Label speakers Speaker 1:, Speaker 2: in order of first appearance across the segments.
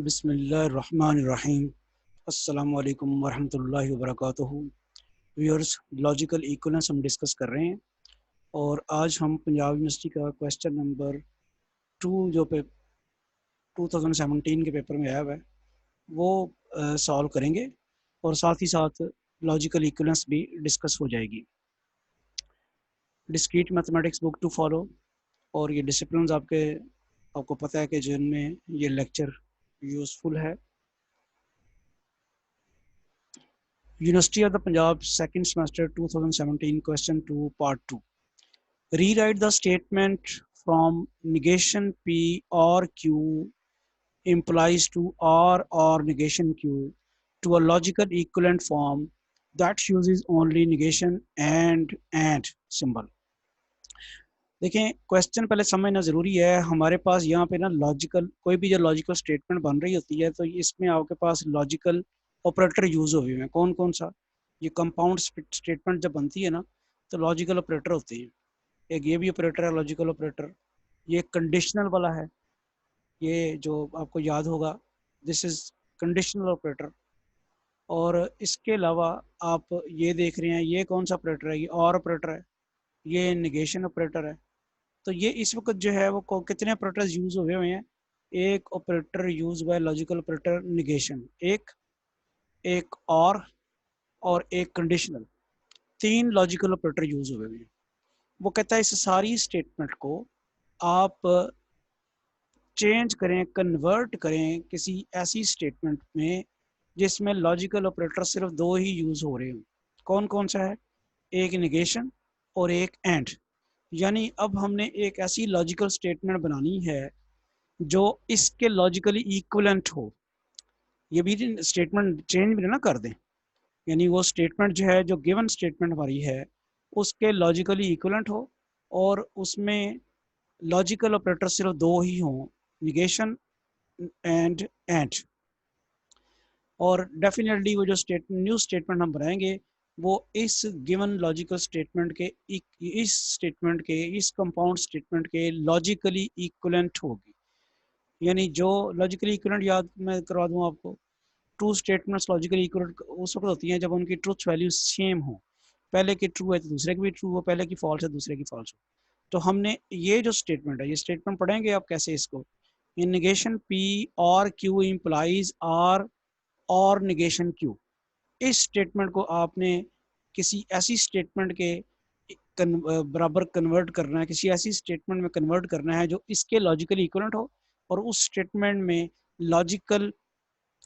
Speaker 1: बिस्मिल्लाहिर्रहमानिर्रहीम। अस्सलाम वालेकुम वरहमतुल्लाहि वबरकातुहू। व्यूअर्स, लॉजिकल इक्विवेलेंस हम डिस्कस कर रहे हैं और आज हम पंजाब यूनिवर्सिटी का क्वेश्चन नंबर 2 जो 2017 के पेपर में आया हुआ है वो सॉल्व करेंगे और साथ ही साथ लॉजिकल इक्विवेलेंस भी डिस्कस हो जाएगी। Discrete mathematics book to follow, और ये डिसिप्लिन आपको पता है कि जिनमें ये लेक्चर यूज़फुल है। University of the Punjab second semester 2017 question 2 part 2. Rewrite the statement from negation P or Q implies to R or negation Q to a logical equivalent form that uses only negation and symbol. देखें, question पहले समझना ज़रूरी है। हमारे पास यहाँ पे ना logical कोई भी जो लॉजिकल स्टेटमेंट बन रही होती है तो इसमें आपके पास लॉजिकल ऑपरेटर यूज़ हुए हैं। कौन कौन सा? ये कंपाउंड स्टेटमेंट जब बनती है ना तो लॉजिकल ऑपरेटर होते हैं। एक ये भी ऑपरेटर है लॉजिकल ऑपरेटर, ये कंडीशनल वाला है, ये जो आपको याद होगा, दिस इज़ कंडीशनल ऑपरेटर। और इसके अलावा आप ये देख रहे हैं, ये कौन सा ऑपरेटर है? ये और ऑपरेटर है, ये निगेशन ऑपरेटर है। तो ये इस वक्त जो है वो कितने ऑपरेटर्स यूज़ हुए हैं? एक ऑपरेटर यूज़ हुआ है लॉजिकल ऑपरेटर निगेशन, एक एक और एक कंडीशनल। 3 लॉजिकल ऑपरेटर यूज़ हुए हैं। वो कहता है इस सारी स्टेटमेंट को आप चेंज करें, कन्वर्ट करें किसी ऐसी स्टेटमेंट में जिसमें लॉजिकल ऑपरेटर सिर्फ 2 ही यूज़ हो रहे हों। कौन कौन सा है? एक निगेशन और एक एंड। यानी अब हमने एक ऐसी लॉजिकल स्टेटमेंट बनानी है जो इसके लॉजिकली इक्विवेलेंट हो। ये भी स्टेटमेंट चेंज भी ना कर दें, यानी वो स्टेटमेंट जो है, जो गिवन स्टेटमेंट हमारी है, उसके लॉजिकली इक्विवेलेंट हो और उसमें लॉजिकल ऑपरेटर सिर्फ 2 ही हों, निगेशन एंड। और डेफिनेटली वो जो न्यू स्टेटमेंट हम बनाएंगे वो इस गिवन लॉजिकल स्टेटमेंट के इस कंपाउंड स्टेटमेंट के लॉजिकली इक्विवेलेंट होगी। यानी जो लॉजिकली इक्विवेलेंट, याद मैं करवा दूं आपको, ट्रू स्टेटमेंट्स लॉजिकली इक्विवेलेंट उस वक्त होती हैं जब उनकी ट्रूथ वैल्यू सेम हो। पहले की ट्रू है तो दूसरे की भी ट्रू हो, पहले की फॉल्स है दूसरे की फॉल्स हो। तो हमने ये जो स्टेटमेंट है, ये स्टेटमेंट पढ़ेंगे आप कैसे इसको। इन निगेशन पी और क्यू इम्प्लाइज आर और निगेशन क्यू। इस स्टेटमेंट को आपने किसी ऐसी स्टेटमेंट के बराबर कन्वर्ट करना है, किसी ऐसी स्टेटमेंट में कन्वर्ट करना है जो इसके लॉजिकली इक्विवेलेंट हो, और उस स्टेटमेंट में लॉजिकल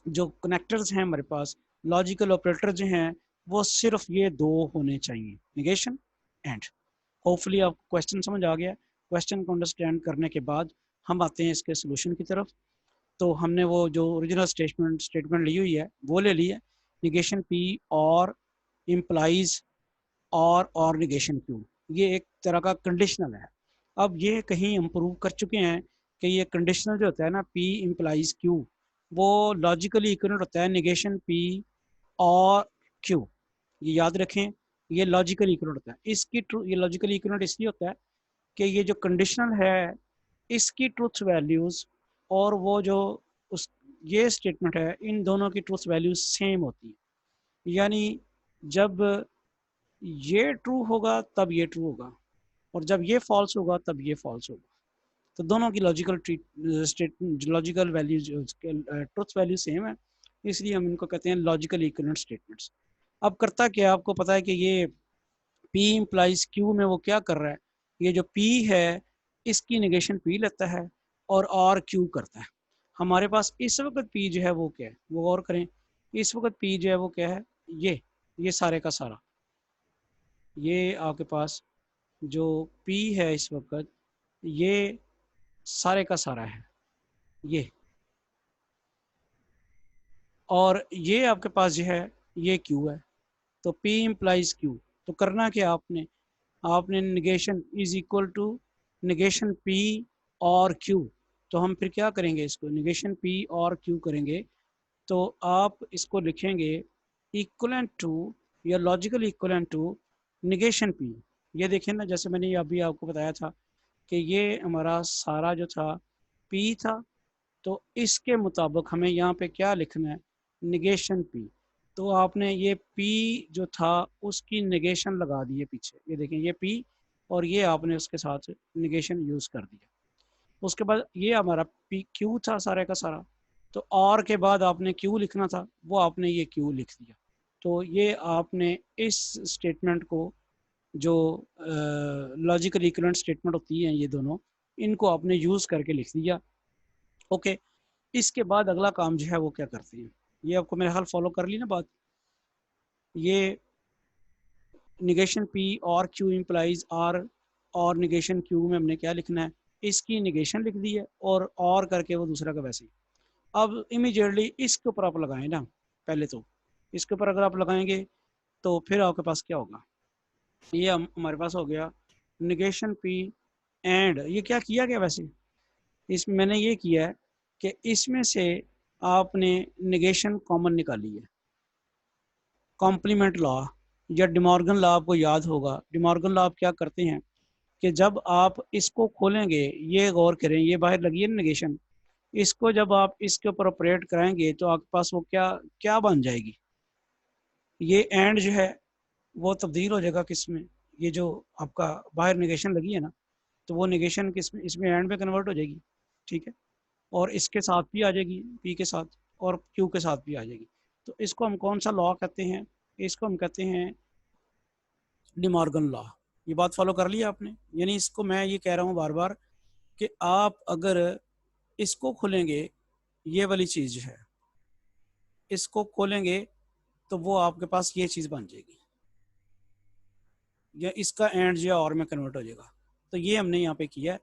Speaker 1: जो कनेक्टर्स हैं हमारे पास, लॉजिकल ऑपरेटर जो हैं, वो सिर्फ ये 2 होने चाहिए, निगेशन एंड। होपफुली आपको क्वेश्चन समझ आ गया। क्वेश्चन को अंडरस्टैंड करने के बाद हम आते हैं इसके सोल्यूशन की तरफ। तो हमने वो जो ओरिजिनल स्टेटमेंट ली हुई है वो ले ली है, निगेशन पी और इम्प्लाइज और निगेशन क्यू। ये एक तरह का कंडीशनल है। अब ये कहीं हम प्रूव कर चुके हैं कि ये कंडीशनल जो होता है ना, पी इम्प्लाइज क्यू, वो लॉजिकली इक्विवेलेंट होता है निगेशन पी और क्यू। ये याद रखें, ये लॉजिकली इक्विवेलेंट होता है। ये लॉजिकली इक्विवेलेंट इसलिए होता है कि ये जो कंडीशनल है इसकी ट्रूथ वैल्यूज़ और वो जो उस ये स्टेटमेंट है, इन दोनों की ट्रूथ वैल्यूज सेम होती है। यानी जब ये ट्रू होगा तब ये ट्रू होगा, और जब ये फॉल्स होगा तब ये फॉल्स होगा। तो दोनों की logical values, truth value same है, इसलिए हम इनको कहते हैं लॉजिकल इक्विवेलेंट स्टेटमेंट्स। अब करता क्या, आपको पता है कि ये P इम्प्लाइज Q में वो क्या कर रहा है, ये जो P है इसकी निगेशन P लेता है और Q करता है। हमारे पास इस वक्त P जो है वो क्या है, वो और करें, इस वक्त P जो है वो क्या है, ये सारे का सारा, ये आपके पास जो P है इस वक्त, ये सारे का सारा है ये, और ये आपके पास जो है ये Q है। तो P इम्प्लाइज Q, तो करना क्या आपने negation is equal to negation P और Q। तो हम फिर क्या करेंगे, इसको निगेशन P और Q करेंगे, तो आप इसको लिखेंगे इक्वलेंट टू या logical equivalent to negation P। ये देखें ना, जैसे मैंने अभी आपको बताया था कि ये हमारा सारा जो था P था, तो इसके मुताबिक हमें यहाँ पे क्या लिखना है, निगेशन पी। तो आपने ये पी जो था उसकी निगेशन लगा दी है पीछे, ये देखें ये पी, और ये आपने उसके साथ निगेशन यूज़ कर दिया। उसके बाद ये हमारा पी क्यू था सारे का सारा, तो और के बाद आपने क्यू लिखना था, वो आपने ये क्यू लिख दिया। तो ये आपने इस स्टेटमेंट को, जो लॉजिकल इक्विवेलेंट स्टेटमेंट होती हैं ये दोनों, इनको आपने यूज़ करके लिख दिया। ओके, इसके बाद अगला काम जो है वो क्या करते हैं, ये आपको मेरे हाल फॉलो कर ली ना बात। ये निगेशन पी और क्यू इम्प्लाइज आर, और निगेशन क्यू में हमने क्या लिखना है, इसकी निगेशन लिख दी है, और करके वो दूसरा का वैसे ही। अब इमीडिएटली इसके ऊपर आप लगाएं ना, पहले तो इसके ऊपर अगर आप लगाएंगे तो फिर आपके पास क्या होगा, ये हमारे पास हो गया निगेशन पी एंड, ये क्या किया गया वैसे, इसमें मैंने ये किया है कि इसमें से आपने निगेशन कॉमन निकाली है। कॉम्प्लीमेंट लॉ या डिमॉर्गन लॉ आपको याद होगा, डिमॉर्गन लॉ आप क्या करते हैं कि जब आप इसको खोलेंगे, ये गौर करें, ये बाहर लगी है निगेशन, इसको जब आप इसके ऊपर ऑपरेट कराएंगे तो आपके पास वो क्या क्या बन जाएगी, ये एंड जो है वो तब्दील हो जाएगा किस में, ये जो आपका बाहर निगेशन लगी है ना, तो वो निगेशन किस में, इसमें एंड में कन्वर्ट हो जाएगी। ठीक है, और इसके साथ भी आ जाएगी पी के साथ, और क्यू के साथ भी आ जाएगी। तो इसको हम कौन सा लॉ कहते हैं, इसको हम कहते हैं डिमॉर्गन लॉ। ये बात फॉलो कर लिया आपने, यानी इसको मैं ये कह रहा हूँ बार बार कि आप अगर इसको खोलेंगे, ये वाली चीज़ है, इसको खोलेंगे तो वो आपके पास ये चीज़ बन जाएगी, या इसका एंड जो और में कन्वर्ट हो जाएगा। तो ये हमने यहाँ पे किया है।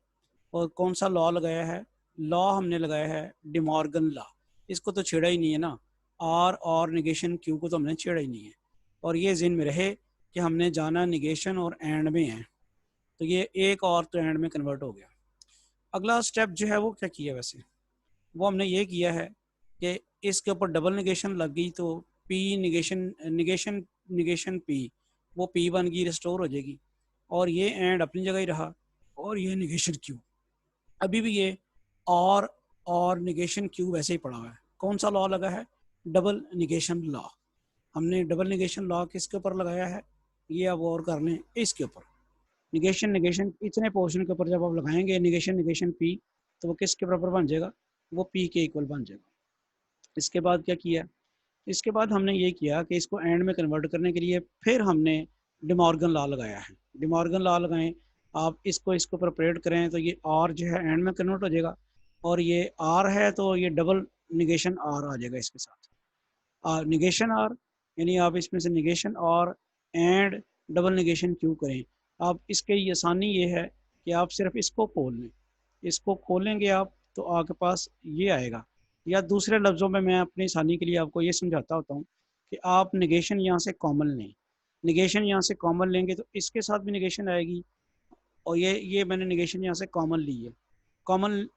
Speaker 1: और कौन सा लॉ लगाया है, लॉ हमने लगाया है डिमॉर्गन लॉ। इसको तो छेड़ा ही नहीं है ना, आर और निगेशन क्यू को तो हमने छेड़ा ही नहीं है। और ये जिन में रहे कि हमने जाना निगेशन और एंड में है, तो ये एक और तो एंड में कन्वर्ट हो गया। अगला स्टेप जो है वो क्या किया वैसे, वो हमने ये किया है कि इसके ऊपर डबल निगेशन लग गई, तो P negation negation negation P, वो पी बन गई, रिस्टोर हो जाएगी, और ये एंड अपनी जगह ही रहा, और ये निगेशन क्यू अभी भी ये, और निगेशन क्यू वैसे ही पड़ा हुआ है। कौन सा लॉ लगा है, डबल निगेशन लॉ। हमने डबल निगेशन लॉ किसके ऊपर लगाया है, ये अब और कर लें इसके ऊपर, निगेशन निगेशन इतने पोर्शन के ऊपर जब आप लगाएंगे निगेशन निगेशन पी, तो वो किसके बराबर बन जाएगा, वो पी के इक्वल बन जाएगा। इसके बाद क्या किया, इसके बाद हमने ये किया कि इसको एंड में कन्वर्ट करने के लिए फिर हमने डिमॉर्गन लॉ लगाया है। डिमॉर्गन लॉ लगाएं, आप इसको इसके ऊपर ऑपरेट करें तो ये आर जो है एंड में कन्वर्ट हो जाएगा, और ये आर है तो ये डबल निगेशन आर आ जाएगा इसके साथ, निगेशन आर, यानी आप इसमें से निगेशन और एंड डबल निगेशन क्यों करें। आप इसके ये आसानी ये है कि आप सिर्फ इसको खोल लें, इसको खोलेंगे आप तो आपके पास ये आएगा। या दूसरे लफ्ज़ों में मैं अपनी आसानी के लिए आपको ये समझाता होता हूँ कि आप निगेशन यहाँ से कॉमन लें, निगेशन यहाँ से कॉमन लेंगे तो इसके साथ भी निगेशन आएगी, और ये मैंने निगेशन यहाँ से कॉमन ली है। कॉमन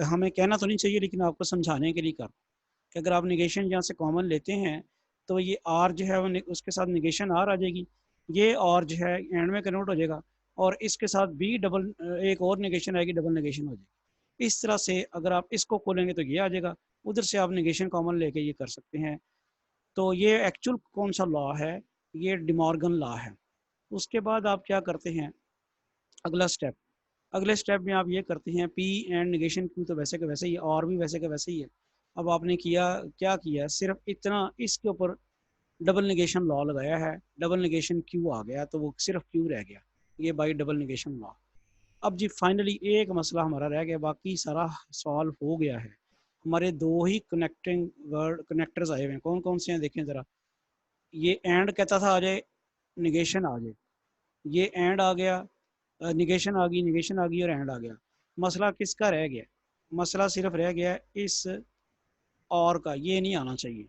Speaker 1: हमें कहना तो नहीं चाहिए, लेकिन आपको समझाने के लिए कर कि अगर आप निगेशन यहाँ से कॉमन लेते हैं तो ये आर जो है वो उसके साथ निगेशन आर आ जाएगी, ये और जो है एंड में कन्वर्ट हो जाएगा, और इसके साथ भी डबल एक और निगेशन आएगी, डबल निगेशन हो जाएगी। इस तरह से अगर आप इसको खोलेंगे तो ये आ जाएगा, उधर से आप निगेशन कॉमन लेके ये कर सकते हैं। तो ये एक्चुअल कौन सा लॉ है, ये डिमॉर्गन लॉ है। उसके बाद आप क्या करते हैं, अगला स्टेप, अगले स्टेप में आप ये करते हैं पी एंड निगेशन क्यू तो वैसे के वैसे ही है, और भी वैसे के वैसे ही है। अब आपने किया क्या किया, सिर्फ इतना इसके ऊपर डबल निगेशन लॉ लगाया है, डबल निगेशन क्यू आ गया तो वो सिर्फ क्यू रह गया, ये बाई डबल निगेशन लॉ। अब जी फाइनली एक मसला हमारा रह गया, बाकी सारा सॉल्व हो गया है। हमारे दो ही कनेक्टिंग वर्ड कनेक्टर्स आए हुए हैं, कौन कौन से हैं देखें ज़रा। ये एंड कहता था आ जाए, निगेशन आ जाए, ये एंड आ गया, निगेशन आ गई, निगेशन आ गई और एंड आ गया। मसला किसका रह गया, मसला सिर्फ रह गया इस और का, ये नहीं आना चाहिए,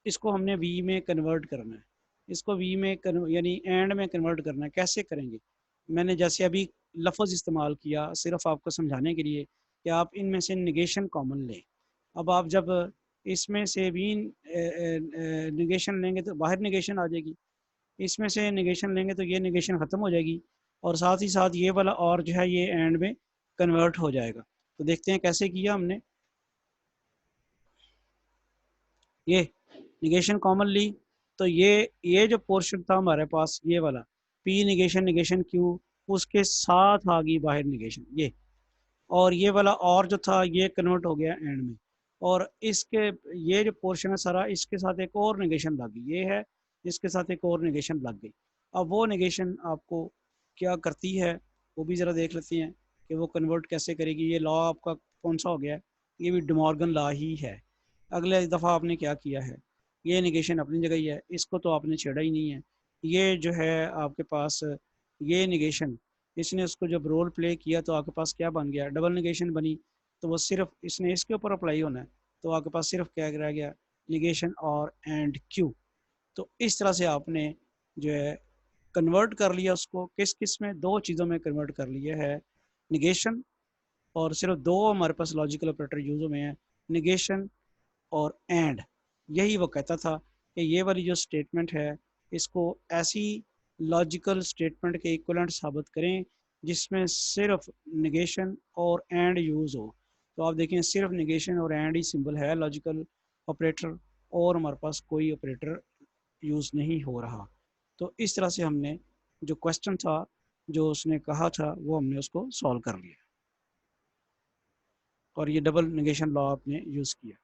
Speaker 1: इसको हमने वी में कन्वर्ट करना है, इसको वी में यानी एंड में कन्वर्ट करना है। कैसे करेंगे, मैंने जैसे अभी लफ्ज़ इस्तेमाल किया सिर्फ आपको समझाने के लिए कि आप इनमें से निगेशन कॉमन लें। अब आप जब इसमें से भी निगेशन लेंगे तो बाहर निगेशन आ जाएगी, इसमें से निगेशन लेंगे तो ये निगेशन ख़त्म हो जाएगी, और साथ ही साथ ये वाला और जो है ये एंड में कन्वर्ट हो जाएगा। तो देखते हैं कैसे किया हमने। ये निगेशन कॉमनली, तो ये जो पोर्शन था हमारे पास ये वाला पी निगेशन निगेशन क्यू, उसके साथ आ गई बाहर निगेशन ये, और ये वाला और जो था ये कन्वर्ट हो गया एंड में, और इसके ये जो पोर्शन है सारा इसके साथ एक और निगेशन लग गई, ये है इसके साथ एक और निगेशन लग गई। अब वो निगेशन आपको क्या करती है वो भी ज़रा देख लेते हैं कि वो कन्वर्ट कैसे करेगी। ये लॉ आपका कौन सा हो गया है, ये भी डिमॉर्गन लॉ ही है। अगले दफ़ा आपने क्या किया है, ये निगेशन अपनी जगह ही है, इसको तो आपने छेड़ा ही नहीं है। ये जो है आपके पास ये निगेशन, इसने उसको जब रोल प्ले किया तो आपके पास क्या बन गया, डबल निगेशन बनी, तो वो सिर्फ इसने इसके ऊपर अप्लाई होना है, तो आपके पास सिर्फ क्या रह गया, निगेशन और एंड क्यू। तो इस तरह से आपने जो है कन्वर्ट कर लिया उसको, किस किस में, दो चीज़ों में कन्वर्ट कर लिया है, निगेशन, और सिर्फ दो हमारे पास लॉजिकल ऑपरेटर यूज हुए हैं, निगेशन और एंड। यही वो कहता था कि ये वाली जो स्टेटमेंट है इसको ऐसी लॉजिकल स्टेटमेंट के इक्वलेंट साबित करें जिसमें सिर्फ निगेशन और एंड यूज़ हो। तो आप देखें सिर्फ निगेशन और एंड ही सिंबल है लॉजिकल ऑपरेटर, और हमारे पास कोई ऑपरेटर यूज़ नहीं हो रहा। तो इस तरह से हमने जो क्वेश्चन था जो उसने कहा था वो हमने उसको सॉल्व कर लिया, और ये डबल निगेशन लॉ आपने यूज़ किया।